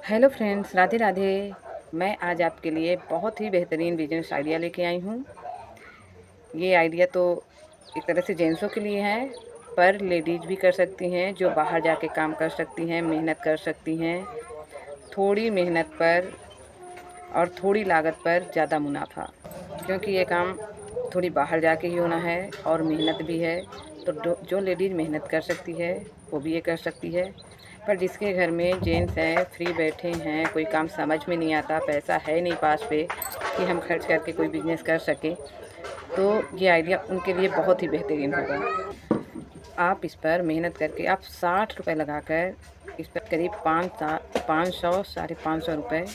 Hello friends, Radhe Radhe. मैं आज आपके लिए बहुत ही बेहतरीन बिजनेस आइडिया लेके आई हूँ। ये आइडिया तो एक तरह से जेंट्सों के लिए है, पर लेडीज भी कर सकती हैं, जो बाहर जाके काम कर सकती हैं, मेहनत कर सकती हैं। थोड़ी मेहनत पर और थोड़ी लागत पर ज़्यादा मुनाफा, क्योंकि ये काम थोड़ी बाहर जाके ही होना है और मेहनत भी है। तो जो लेडीज़ मेहनत कर सकती है वो भी ये कर सकती है। पर जिसके घर में जेंट्स हैं, फ्री बैठे हैं, कोई काम समझ में नहीं आता, पैसा है नहीं पास पे कि हम खर्च करके कोई बिज़नेस कर सकें, तो ये आइडिया उनके लिए बहुत ही बेहतरीन होगा। आप इस पर मेहनत करके आप 60 रुपये लगाकर इस पर करीब 500 साढ़े 500 रुपये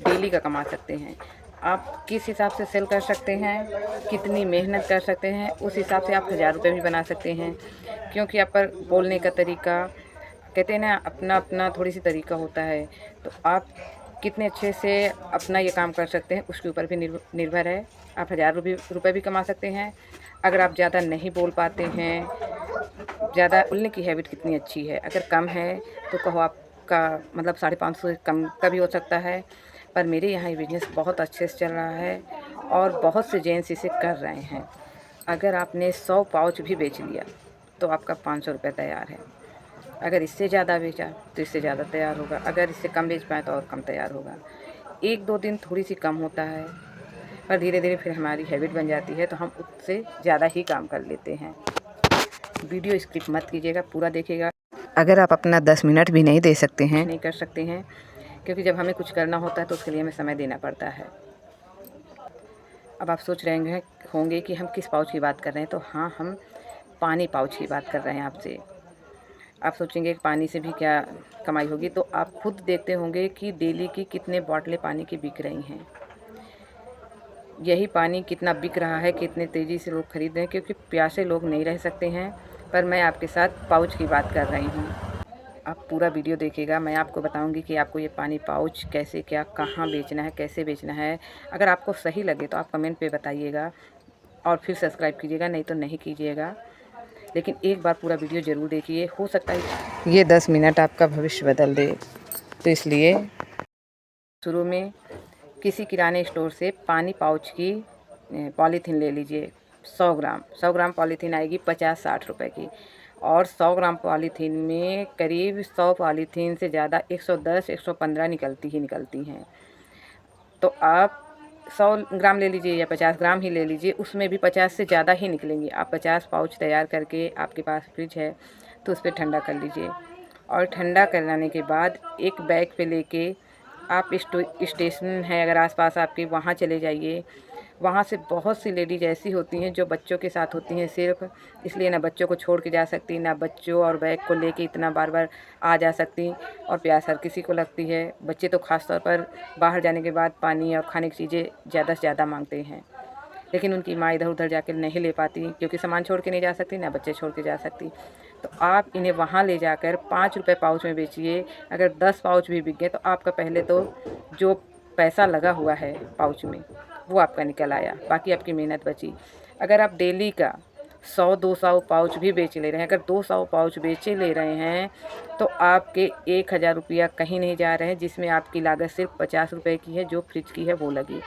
डेली का कमा सकते हैं। आप किस हिसाब से सेल कर सकते हैं, कितनी मेहनत कर सकते हैं, उस हिसाब से आप 1000 रुपये भी बना सकते हैं। क्योंकि आप पर बोलने का तरीका, कहते हैं ना, अपना अपना थोड़ी सी तरीका होता है। तो आप कितने अच्छे से अपना ये काम कर सकते हैं उसके ऊपर भी निर्भर है। आप 1000 रुपये भी कमा सकते हैं। अगर आप ज़्यादा नहीं बोल पाते हैं, ज़्यादा बोलने की हैबिट कितनी अच्छी है, अगर कम है तो कहो आपका मतलब 550 से कम का भी हो सकता है। पर मेरे यहाँ ये बिज़नेस बहुत अच्छे से चल रहा है और बहुत से जेंट्स इसे कर रहे हैं। अगर आपने 100 पाउच भी बेच लिया तो आपका 500 रुपये तैयार है। अगर इससे ज़्यादा बेचा तो इससे ज़्यादा तैयार होगा। अगर इससे कम बेच पाए तो और कम तैयार होगा। 1-2 दिन थोड़ी सी कम होता है, पर धीरे धीरे फिर हमारी हैबिट बन जाती है, तो हम उससे ज़्यादा ही काम कर लेते हैं। वीडियो स्किप मत कीजिएगा, पूरा देखिएगा। अगर आप अपना 10 मिनट भी नहीं दे सकते हैं, नहीं कर सकते हैं, क्योंकि जब हमें कुछ करना होता है तो उसके लिए हमें समय देना पड़ता है। अब आप सोच रहे होंगे कि हम किस पाउच की बात कर रहे हैं। तो हाँ, हम पानी पाउच की बात कर रहे हैं आपसे। आप सोचेंगे कि पानी से भी क्या कमाई होगी, तो आप खुद देखते होंगे कि डेली की कितने बॉटलें पानी की बिक रही हैं। यही पानी कितना बिक रहा है, कितने तेज़ी से लोग खरीद रहे हैं, क्योंकि प्यासे लोग नहीं रह सकते हैं। पर मैं आपके साथ पाउच की बात कर रही हूँ। आप पूरा वीडियो देखिएगा, मैं आपको बताऊंगी कि आपको ये पानी पाउच कैसे, क्या, कहाँ बेचना है, कैसे बेचना है। अगर आपको सही लगे तो आप कमेंट पे बताइएगा और फिर सब्सक्राइब कीजिएगा, नहीं तो नहीं कीजिएगा। लेकिन एक बार पूरा वीडियो ज़रूर देखिए, हो सकता है ये 10 मिनट आपका भविष्य बदल दे। तो इसलिए शुरू में किसी किराने स्टोर से पानी पाउच की पॉलीथीन ले लीजिए। 100 ग्राम पॉलीथीन आएगी 50-60 रुपए की। और 100 ग्राम पॉलीथीन में करीब 100 पॉलीथीन से ज़्यादा 110-115 निकलती ही निकलती हैं। तो आप 100 ग्राम ले लीजिए या 50 ग्राम ही ले लीजिए, उसमें भी 50 से ज़्यादा ही निकलेंगी। आप 50 पाउच तैयार करके, आपके पास फ्रिज है तो उस पर ठंडा कर लीजिए। और ठंडा कराने के बाद एक बैग पे लेके आप स्टेशन है अगर आसपास आपके, वहाँ चले जाइए। वहाँ से बहुत सी लेडीज ऐसी होती हैं जो बच्चों के साथ होती हैं सिर्फ, इसलिए ना बच्चों को छोड़ के जा सकती, ना बच्चों और बैग को लेके इतना बार बार आ जा सकती। और प्यास हर किसी को लगती है, बच्चे तो ख़ास तौर पर बाहर जाने के बाद पानी और खाने की चीज़ें ज़्यादा से ज़्यादा मांगते हैं। लेकिन उनकी माँ इधर उधर जाके नहीं ले पाती, क्योंकि सामान छोड़ के नहीं जा सकती, ना बच्चे छोड़ के जा सकती। तो आप इन्हें वहाँ ले जाकर 5 रुपये पाउच में बेचिए। अगर 10 पाउच भी बिक गए तो आपका पहले तो जो पैसा लगा हुआ है पाउच में वो आपका निकल आया, बाकी आपकी मेहनत बची। अगर आप डेली का 100-200 पाउच भी बेच ले रहे हैं, अगर 200 पाउच बेचे ले रहे हैं, तो आपके 1000 रुपया कहीं नहीं जा रहे हैं, जिसमें आपकी लागत सिर्फ 50 रुपये की है, जो फ्रिज की है वो लगी।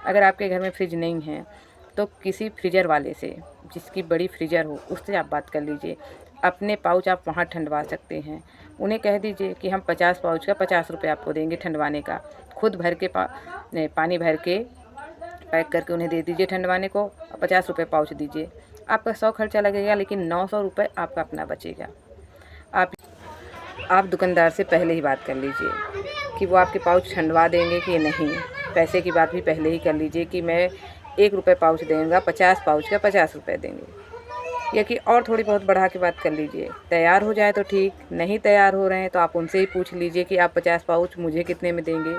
अगर आपके घर में फ्रिज नहीं है तो किसी फ्रीजर वाले से, जिसकी बड़ी फ्रीजर हो, उससे आप बात कर लीजिए। अपने पाउच आप वहाँ ठंडवा सकते हैं। उन्हें कह दीजिए कि हम 50 पाउच का 50 रुपये आपको देंगे ठंडवाने का। खुद भर के पानी भर के पैक करके उन्हें दे दीजिए ठंडवाने को, और 50 रुपये पाउच दीजिए। आपका 100 खर्चा लगेगा, लेकिन 900 रुपये आपका अपना बचेगा। आप दुकानदार से पहले ही बात कर लीजिए कि वो आपके पाउच ठंडवा देंगे कि नहीं। पैसे की बात भी पहले ही कर लीजिए कि मैं 1 रुपये पाउच देंगे, 50 पाउच का 50 रुपये देंगे। या कि और थोड़ी बहुत बढ़ा के बात कर लीजिए। तैयार हो जाए तो ठीक, नहीं तैयार हो रहे हैं तो आप उनसे ही पूछ लीजिए कि आप 50 पाउच मुझे कितने में देंगे।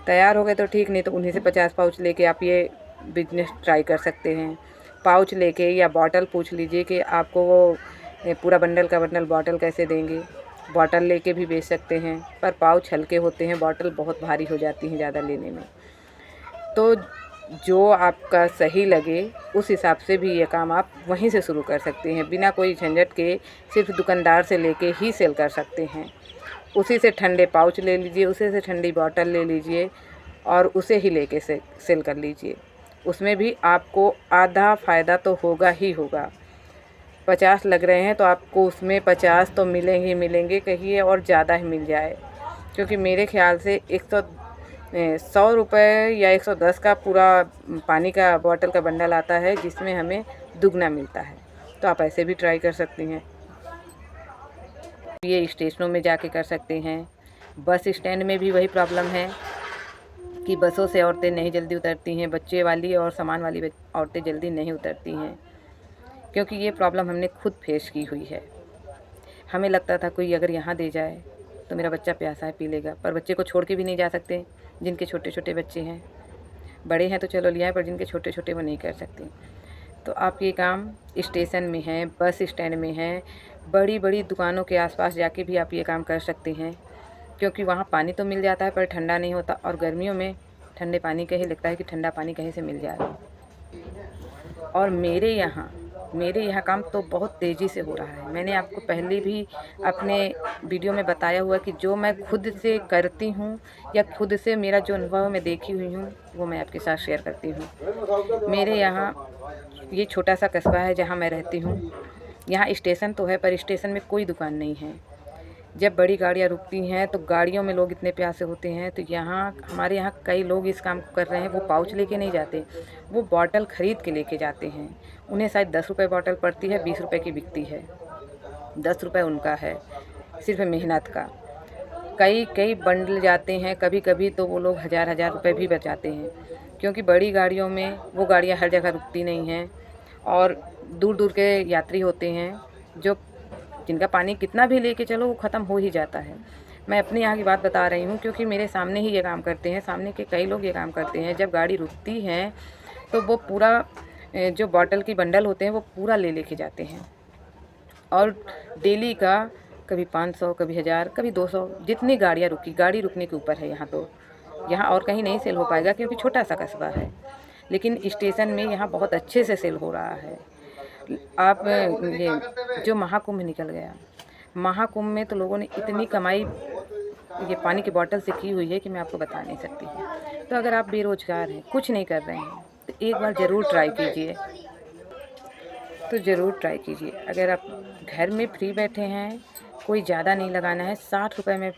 तैयार हो गए तो ठीक, नहीं तो उन्हीं से 50 पाउच लेके आप ये बिजनेस ट्राई कर सकते हैं। पाउच लेके या बॉटल पूछ लीजिए कि आपको वो पूरा बंडल का बंडल बॉटल कैसे देंगे। बॉटल लेके भी बेच सकते हैं, पर पाउच हल्के होते हैं, बॉटल बहुत भारी हो जाती हैं ज़्यादा लेने में। तो जो आपका सही लगे उस हिसाब से भी ये काम आप वहीं से शुरू कर सकते हैं, बिना कोई झंझट के। सिर्फ दुकानदार से लेके ही सेल कर सकते हैं। उसी से ठंडे पाउच ले लीजिए, उसी से ठंडी बॉटल ले लीजिए और उसे ही लेके सेल कर लीजिए। उसमें भी आपको आधा फ़ायदा तो होगा ही होगा। 50 लग रहे हैं तो आपको उसमें 50 तो मिलेंगे ही मिलेंगे, कहिए और ज़्यादा ही मिल जाए, क्योंकि मेरे ख्याल से 100 रुपये या 110 का पूरा पानी का बॉटल का बंडल आता है, जिसमें हमें दुगना मिलता है। तो आप ऐसे भी ट्राई कर सकती हैं। ये स्टेशनों में जाके कर सकते हैं। बस स्टैंड में भी वही प्रॉब्लम है कि बसों से औरतें नहीं जल्दी उतरती हैं, बच्चे वाली और सामान वाली औरतें जल्दी नहीं उतरती हैं, क्योंकि ये प्रॉब्लम हमने खुद फेस की हुई है। हमें लगता था कोई अगर यहाँ दे जाए तो मेरा बच्चा प्यासा है पी लेगा, पर बच्चे को छोड़ के भी नहीं जा सकते, जिनके छोटे छोटे बच्चे हैं। बड़े हैं तो चलो लिया है, पर जिनके छोटे छोटे वो नहीं कर सकते। तो आप ये काम स्टेशन में है, बस स्टैंड में है, बड़ी बड़ी दुकानों के आसपास जाके भी आप ये काम कर सकते हैं, क्योंकि वहाँ पानी तो मिल जाता है पर ठंडा नहीं होता, और गर्मियों में ठंडे पानी का ही लगता है कि ठंडा पानी कहीं से मिल जाए। और मेरे यहाँ काम तो बहुत तेज़ी से हो रहा है। मैंने आपको पहले भी अपने वीडियो में बताया हुआ कि जो मैं खुद से करती हूँ या खुद से मेरा जो अनुभव मैं देखी हुई हूँ, वो मैं आपके साथ शेयर करती हूँ। मेरे यहाँ ये छोटा सा कस्बा है जहाँ मैं रहती हूँ। यहाँ स्टेशन तो है पर स्टेशन में कोई दुकान नहीं है। जब बड़ी गाड़ियाँ रुकती हैं तो गाड़ियों में लोग इतने प्यासे होते हैं, तो यहाँ हमारे यहाँ कई लोग इस काम को कर रहे हैं। वो पाउच लेके नहीं जाते, वो बॉटल ख़रीद के लेके जाते हैं। उन्हें शायद 10 रुपये बॉटल पड़ती है, 20 रुपये की बिकती है। 10 रुपये उनका है सिर्फ मेहनत का। कई बंडल जाते हैं, कभी कभी तो वो लोग हज़ार रुपये भी बचाते हैं, क्योंकि बड़ी गाड़ियों में वो गाड़ियाँ हर जगह रुकती नहीं हैं और दूर दूर के यात्री होते हैं, जो जिनका पानी कितना भी लेके चलो वो ख़त्म हो ही जाता है। मैं अपने यहाँ की बात बता रही हूँ, क्योंकि मेरे सामने ही ये काम करते हैं, सामने के कई लोग ये काम करते हैं। जब गाड़ी रुकती है तो वो पूरा जो बॉटल की बंडल होते हैं वो पूरा ले लेके जाते हैं, और डेली का कभी 500, कभी 1000, कभी 200, जितनी गाड़ियाँ रुकी, गाड़ी रुकने के ऊपर है यहाँ तो। यहाँ और कहीं नहीं सेल हो पाएगा क्योंकि छोटा सा कस्बा है, लेकिन स्टेशन में यहाँ बहुत अच्छे से सेल हो रहा है। आप ये जो महाकुंभ निकल गया, महाकुंभ में तो लोगों ने इतनी कमाई ये पानी की बोतल से की हुई है कि मैं आपको बता नहीं सकती। तो अगर आप बेरोज़गार हैं, कुछ नहीं कर रहे हैं, तो एक बार ज़रूर ट्राई कीजिए। अगर आप घर में फ्री बैठे हैं, कोई ज़्यादा नहीं लगाना है, 60 रुपये में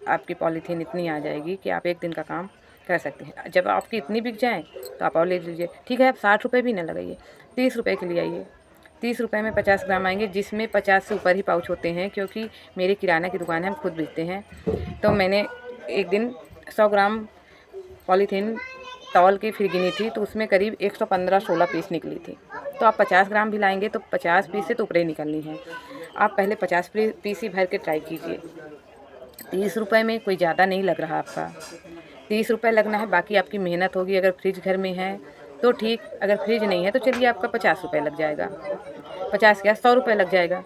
आपकी पॉलीथीन इतनी आ जाएगी कि आप एक दिन का काम कर सकते हैं। जब आपकी इतनी बिक जाए तो आप और ले लीजिए। ठीक है, आप 60 रुपये भी ना लगाइए, 30 रुपये के लिए आइए। 30 रुपये में 50 ग्राम आएंगे, जिसमें 50 से ऊपर ही पाउच होते हैं, क्योंकि मेरी किराना की दुकान है, हम खुद बेचते हैं। तो मैंने एक दिन 100 ग्राम पॉलीथीन तौल के फिर गिनी थी, तो उसमें करीब 115-16 पीस निकली थी। तो आप 50 ग्राम भी लाएंगे तो 50 पीस से तो ऊपर ही निकलनी है। आप पहले 50 पीस ही भर के ट्राई कीजिए। 30 रुपये में कोई ज़्यादा नहीं लग रहा आपका, 30 रुपये लगना है, बाकी आपकी मेहनत होगी। अगर फ्रिज घर में है तो ठीक, अगर फ्रिज नहीं है तो चलिए आपका 50 रुपये लग जाएगा, 50 क्या 100 रुपये लग जाएगा।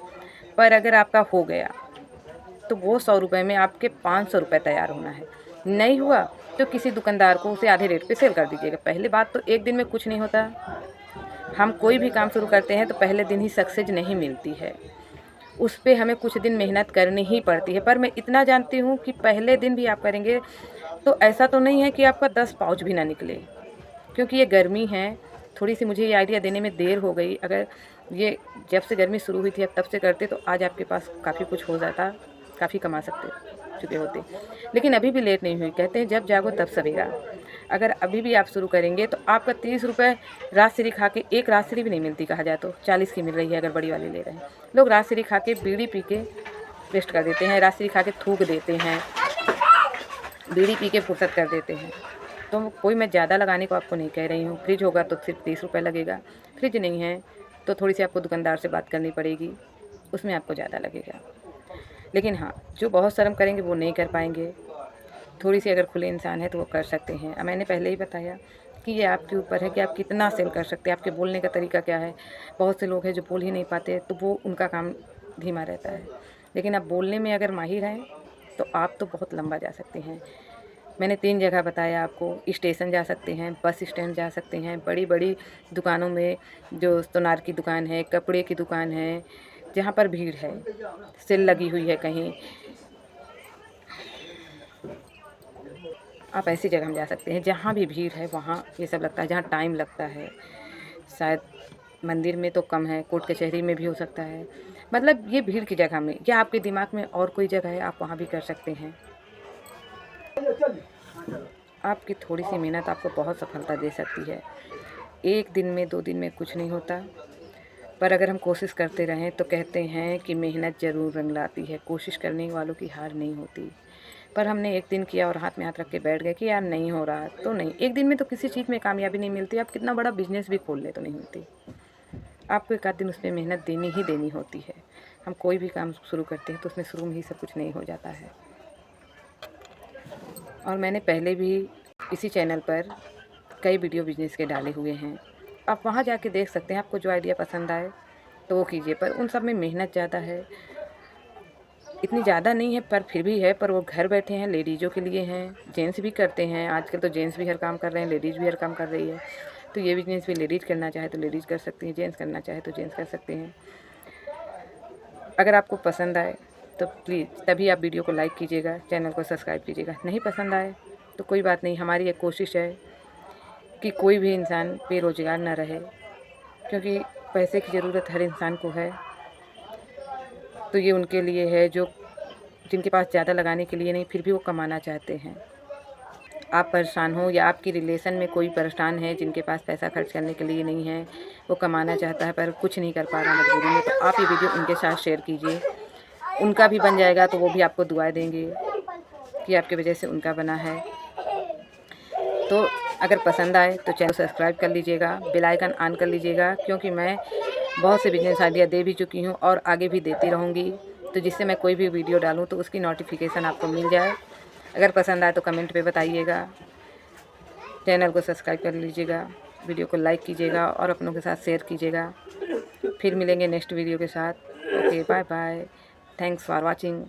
पर अगर आपका हो गया तो वो 100 रुपये में आपके 500 रुपये तैयार होना है। नहीं हुआ तो किसी दुकानदार को उसे आधे रेट पे सेल कर दीजिएगा। पहले बात तो एक दिन में कुछ नहीं होता। हम कोई भी काम शुरू करते हैं तो पहले दिन ही सक्सेस नहीं मिलती है, उस पे हमें कुछ दिन मेहनत करनी ही पड़ती है। पर मैं इतना जानती हूँ कि पहले दिन भी आप करेंगे तो ऐसा तो नहीं है कि आपका 10 पाउच भी ना निकले, क्योंकि ये गर्मी है। थोड़ी सी मुझे ये आइडिया देने में देर हो गई। अगर ये जब से गर्मी शुरू हुई थी अब तब से करते तो आज आपके पास काफ़ी कुछ हो जाता, काफ़ी कमा सकते चुके होते। लेकिन अभी भी लेट नहीं हुई, कहते हैं जब जागो तब सवेरा। अगर अभी भी आप शुरू करेंगे तो आपका 30 रुपये राजश्री खा के, एक राजश्री भी नहीं मिलती कहा जाए तो 40 की मिल रही है अगर बड़ी वाली ले रहे हैं लोग। राजश्री खा के बीड़ी पी के वेस्ट कर देते हैं, राजश्री खा के थूक देते हैं, बीड़ी पी के फुर्सत कर देते हैं। तो कोई मैं ज़्यादा लगाने को आपको नहीं कह रही हूँ। फ्रिज होगा तो सिर्फ 30 रुपये लगेगा, फ्रिज नहीं है तो थोड़ी सी आपको दुकानदार से बात करनी पड़ेगी, उसमें आपको ज़्यादा लगेगा। लेकिन हाँ, जो बहुत शर्म करेंगे वो नहीं कर पाएंगे। थोड़ी सी अगर खुले इंसान है तो वो कर सकते हैं। अब मैंने पहले ही बताया कि ये आपके ऊपर है कि आप कितना सेल कर सकते हैं, आपके बोलने का तरीका क्या है। बहुत से लोग हैं जो बोल ही नहीं पाते, तो वो उनका काम धीमा रहता है। लेकिन आप बोलने में अगर माहिर हैं तो आप तो बहुत लंबा जा सकते हैं। मैंने 3 जगह बताया आपको, स्टेशन जा सकते हैं, बस स्टैंड जा सकते हैं, बड़ी बड़ी दुकानों में, जो सोनार की दुकान है, कपड़े की दुकान है, जहाँ पर भीड़ है, सेल लगी हुई है कहीं, आप ऐसी जगह में जा सकते हैं जहाँ भी भीड़ है वहाँ ये सब लगता है, जहाँ टाइम लगता है। शायद मंदिर में तो कम है, कोर्ट कचहरी में भी हो सकता है, मतलब ये भीड़ की जगह में, या आपके दिमाग में और कोई जगह है आप वहाँ भी कर सकते हैं। आपकी थोड़ी सी मेहनत आपको बहुत सफलता दे सकती है। एक दिन में 2 दिन में कुछ नहीं होता, पर अगर हम कोशिश करते रहें तो कहते हैं कि मेहनत ज़रूर रंग लाती है, कोशिश करने वालों की हार नहीं होती। पर हमने एक दिन किया और हाथ में हाथ रख के बैठ गए कि यार नहीं हो रहा तो नहीं। एक दिन में तो किसी चीज़ में कामयाबी नहीं मिलती, आप कितना बड़ा बिजनेस भी खोल लें तो नहीं मिलती। आपको एक आध दिन उसमें मेहनत देनी ही देनी होती है। हम कोई भी काम शुरू करते हैं तो उसमें शुरू में ही सब कुछ नहीं हो जाता है। और मैंने पहले भी इसी चैनल पर कई वीडियो बिजनेस के डाले हुए हैं, आप वहाँ जाके देख सकते हैं। आपको जो आइडिया पसंद आए तो वो कीजिए, पर उन सब में मेहनत ज़्यादा है। इतनी ज़्यादा नहीं है पर फिर भी है, पर वो घर बैठे हैं, लेडीज़ों के लिए हैं। जेंट्स भी करते हैं, आजकल तो जेंट्स भी हर काम कर रहे हैं, लेडीज़ भी हर काम कर रही है। तो ये बिजनेस भी लेडीज़ करना चाहे तो लेडीज़ कर सकती हैं, जेंट्स करना चाहे तो जेंट्स कर सकते हैं। अगर आपको पसंद आए तो प्लीज़ तभी आप वीडियो को लाइक कीजिएगा, चैनल को सब्सक्राइब कीजिएगा। नहीं पसंद आए तो कोई बात नहीं, हमारी एक कोशिश है कि कोई भी इंसान बेरोज़गार ना रहे, क्योंकि पैसे की ज़रूरत हर इंसान को है। तो ये उनके लिए है जो जिनके पास ज़्यादा लगाने के लिए नहीं, फिर भी वो कमाना चाहते हैं। आप परेशान हो या आपकी रिलेशन में कोई परेशान है जिनके पास पैसा खर्च करने के लिए नहीं है, वो कमाना चाहता है पर कुछ नहीं कर पा रहा मजबूरी में, तो आप ये वीडियो उनके साथ शेयर कीजिए। उनका भी बन जाएगा तो वो भी आपको दुआएं देंगे कि आपकी वजह से उनका बना है। तो अगर पसंद आए तो चैनल सब्सक्राइब कर लीजिएगा, बेल आइकन ऑन कर लीजिएगा, क्योंकि मैं बहुत से बिजनेस आइडिया दे भी चुकी हूँ और आगे भी देती रहूँगी। तो जिससे मैं कोई भी वीडियो डालूँ तो उसकी नोटिफिकेशन आपको मिल जाए। अगर पसंद आए तो कमेंट पे बताइएगा, चैनल को सब्सक्राइब कर लीजिएगा, वीडियो को लाइक कीजिएगा और अपनों के साथ शेयर कीजिएगा। फिर मिलेंगे नेक्स्ट वीडियो के साथ। Okay, bye bye, thanks for watching.